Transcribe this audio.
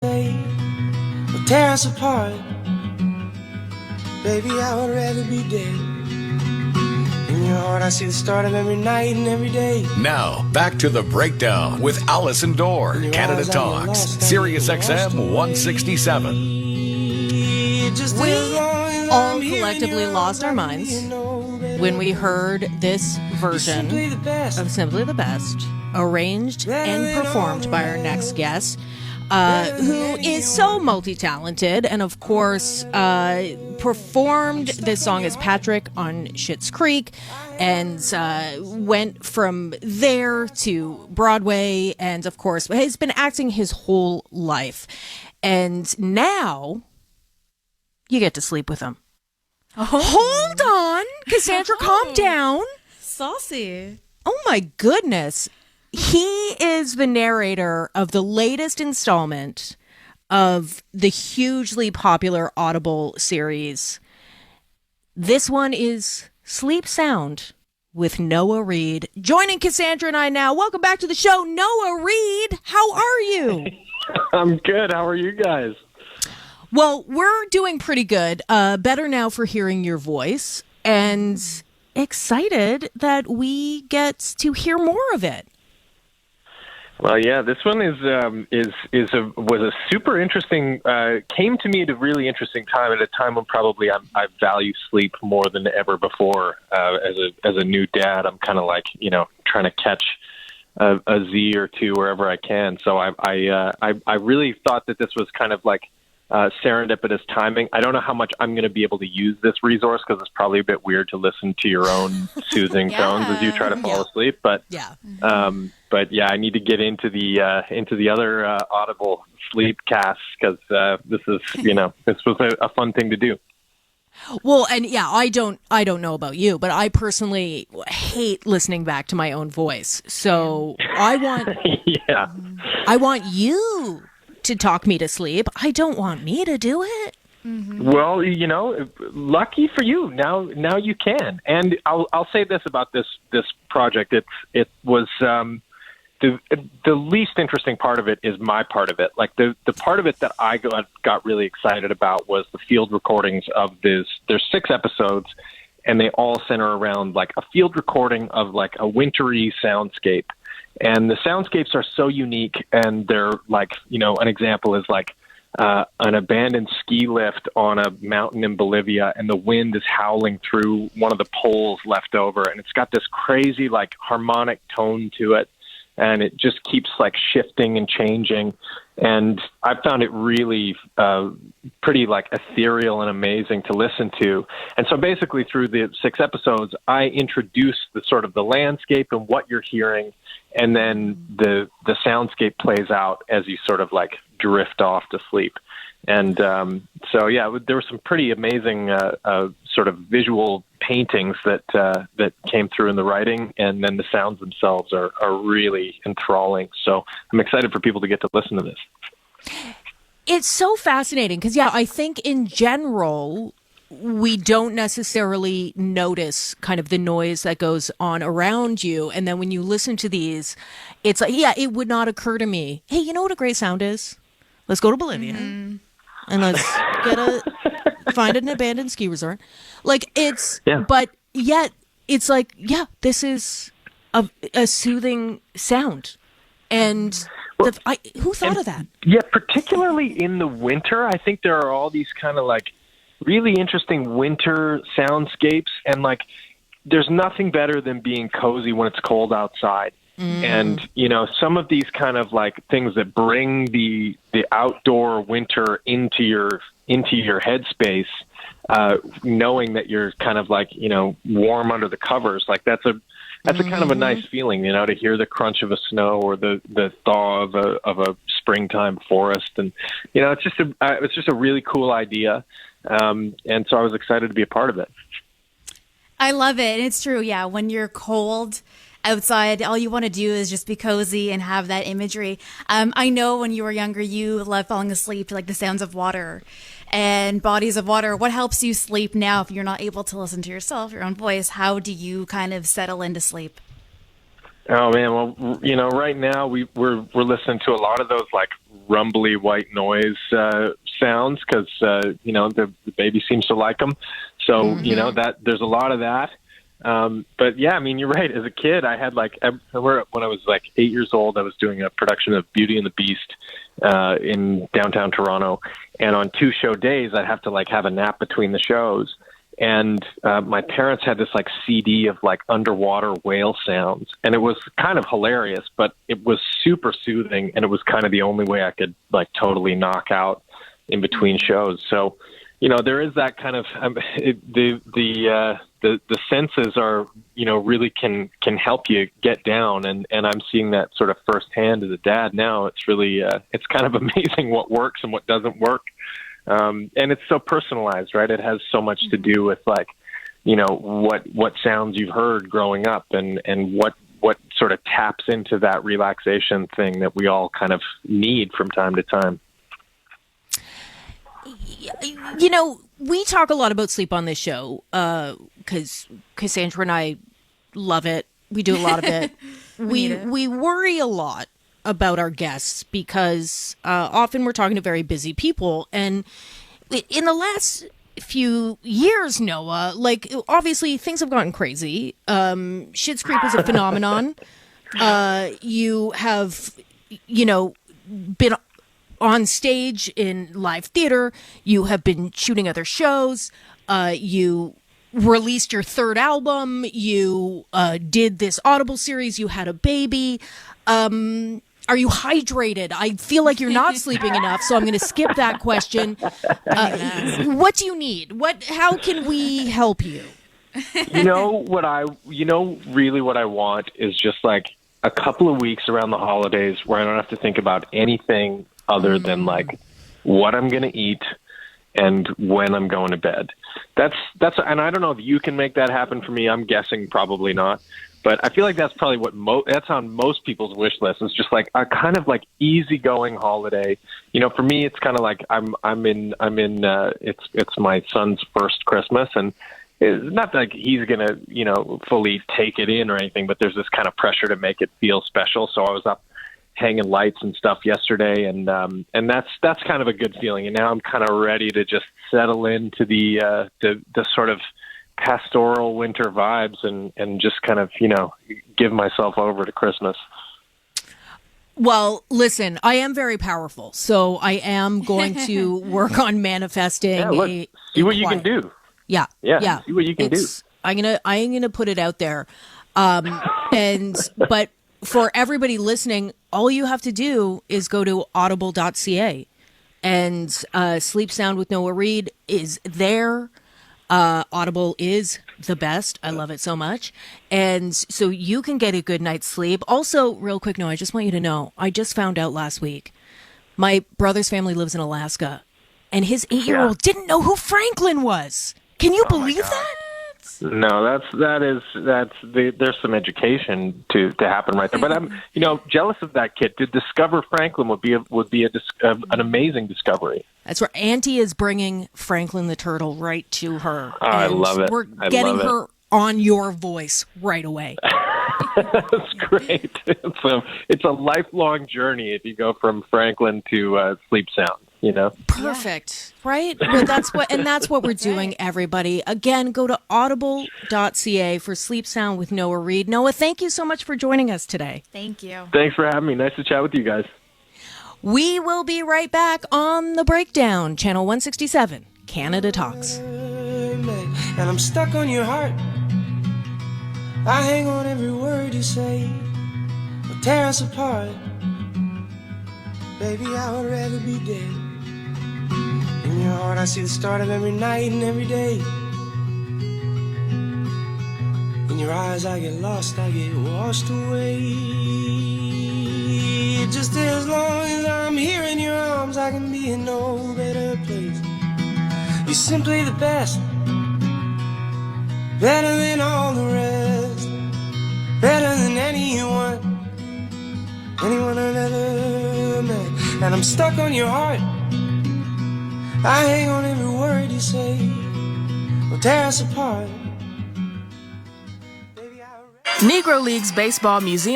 will tear us apart. Baby, I would rather be dead. In your heart, I see the start of every night and every day. Now, back to the breakdown with Allison Dorr, Canada Talks, SiriusXM 167. We all collectively lost our minds when we heard this version of Simply the Best, arranged and performed by our next guest, who is so multi-talented and, of course, performed this song as Patrick on Schitt's Creek and went from there to Broadway and, of course, has been acting his whole life. And now you get to sleep with him. Oh. Hold on, Cassandra, calm down. Saucy. Oh, my goodness. He is the narrator of the latest installment of the hugely popular Audible series. This one is Sleep Sound with Noah Reid. Joining Cassandra and I now. Welcome back to the show, Noah Reid. How are you? I'm good. How are you guys? Well, we're doing pretty good. Better now for hearing your voice and excited that we get to hear more of it. Well, yeah, this one was a super interesting. Came to me at a really interesting time, at a time when probably I value sleep more than ever before. As a new dad, I'm kind of like trying to catch a Z or two wherever I can. So I really thought that this was kind of like serendipitous timing. I don't know how much I'm going to be able to use this resource because it's probably a bit weird to listen to your own soothing tones as you try to fall asleep. But but yeah, I need to get into the other Audible sleep casts because this was a fun thing to do. Well, and yeah, I don't know about you, but I personally hate listening back to my own voice. So I want you to talk me to sleep. I don't want me to do it. Mm-hmm. Well, lucky for you. Now you can. And I'll say this about this project. It was the least interesting part of it is my part of it. Like the part of it that I got really excited about was the field recordings of this. There's 6 episodes, and they all center around like a field recording of like a wintry soundscape. And the soundscapes are so unique, and they're like, an example is like an abandoned ski lift on a mountain in Bolivia, and the wind is howling through one of the poles left over, and it's got this crazy like harmonic tone to it, and it just keeps like shifting and changing. And I found it really pretty like ethereal and amazing to listen to. And so basically through the 6 episodes, I introduced the sort of the landscape and what you're hearing, and then the soundscape plays out as you sort of like drift off to sleep. And so, yeah, there were some pretty amazing sort of visual paintings that came through in the writing, and then the sounds themselves are really enthralling. So I'm excited for people to get to listen to this. It's so fascinating because, yeah, I think in general, we don't necessarily notice kind of the noise that goes on around you. And then when you listen to these, it's like, yeah, it would not occur to me. Hey, you know what a great sound is? Let's go to Bolivia and let's find an abandoned ski resort. Like but yet it's like, yeah, this is a soothing sound. And who thought of that? Yeah, particularly in the winter, I think there are all these kind of like really interesting winter soundscapes, and like there's nothing better than being cozy when it's cold outside. And some of these kind of like things that bring the outdoor winter into your headspace, knowing that you're kind of like warm under the covers, like that's a kind of a nice feeling, to hear the crunch of a snow or the thaw of a springtime forest, and it's just a really cool idea. And so I was excited to be a part of it. I love it. And it's true. Yeah. When you're cold outside, all you want to do is just be cozy and have that imagery. I know when you were younger, you loved falling asleep to like the sounds of water and bodies of water. What helps you sleep now if you're not able to listen to yourself, your own voice? How do you kind of settle into sleep? Oh man, well, right now we're listening to a lot of those like rumbly white noise sounds because the baby seems to like them. So that there's a lot of that. But yeah, I mean, you're right. As a kid, I had when I was like 8 years old, I was doing a production of Beauty and the Beast in downtown Toronto, and on 2 show days, I'd have to like have a nap between the shows. And my parents had this like CD of like underwater whale sounds, and it was kind of hilarious, but it was super soothing, and it was kind of the only way I could like totally knock out in between shows. So, there is that kind of the senses are really can help you get down, and I'm seeing that sort of firsthand as a dad now. It's really it's kind of amazing what works and what doesn't work. And it's so personalized, right? It has so much to do with like, what sounds you've heard growing up and what sort of taps into that relaxation thing that we all kind of need from time to time. We talk a lot about sleep on this show because Cassandra and I love it. We do a lot of it. we worry a lot about our guests because often we're talking to very busy people, and in the last few years, Noah, like obviously things have gotten crazy. Schitt's Creek was a phenomenon. You have been on stage in live theater, you have been shooting other shows, you released your 3rd album, you did this Audible series, you had a baby. Are you hydrated? I feel like you're not sleeping enough, so I'm going to skip that question. What do you need? How can we help you? Really what I want is just like a couple of weeks around the holidays where I don't have to think about anything other than like what I'm going to eat and when I'm going to bed. That's, and I don't know if you can make that happen for me. I'm guessing probably not. But I feel like that's probably that's on most people's wish list. It's just like a kind of like easygoing holiday. For me, it's kind of like it's my son's first Christmas, and it's not like he's gonna fully take it in or anything. But there's this kind of pressure to make it feel special. So I was up hanging lights and stuff yesterday, and that's kind of a good feeling. And now I'm kind of ready to just settle into the sort of pastoral winter vibes and just kind of give myself over to Christmas. Well, listen, I am very powerful, so I am going to work on manifesting. Yeah, look, see what you can do. Yeah. See what you can do. I'm gonna put it out there, but for everybody listening, all you have to do is go to audible.ca, and Sleep Sound with Noah Reid is there. Audible is the best. I love it so much. And so you can get a good night's sleep. Also, real quick, I just want you to know, I just found out last week, my brother's family lives in Alaska, and his 8-year-old didn't know who Franklin was. Can you believe that? No, there's some education to happen right there. But I'm, jealous of that kid. To discover Franklin would be an amazing discovery. That's where Auntie is bringing Franklin the turtle right to her. Oh, I love it. We're getting her on your voice right away. That's great. It's a lifelong journey if you go from Franklin to Sleep Sound. Perfect, right? But that's what we're doing, everybody. Again, go to audible.ca for Sleep Sound with Noah Reid. Noah, thank you so much for joining us today. Thank you. Thanks for having me. Nice to chat with you guys. We will be right back on The Breakdown, Channel 167, Canada Talks. And I'm stuck on your heart. I hang on every word you say. Will tear us apart. Baby, I would rather be dead. In your heart, I see the start of every night and every day. In your eyes, I get lost, I get washed away. Just as long as I'm here in your arms, I can be in no better place. You're simply the best, better than all the rest, better than anyone I've ever met. And I'm stuck on your heart. I hang on every word you say. Will tear us apart. Negro Leagues Baseball Museum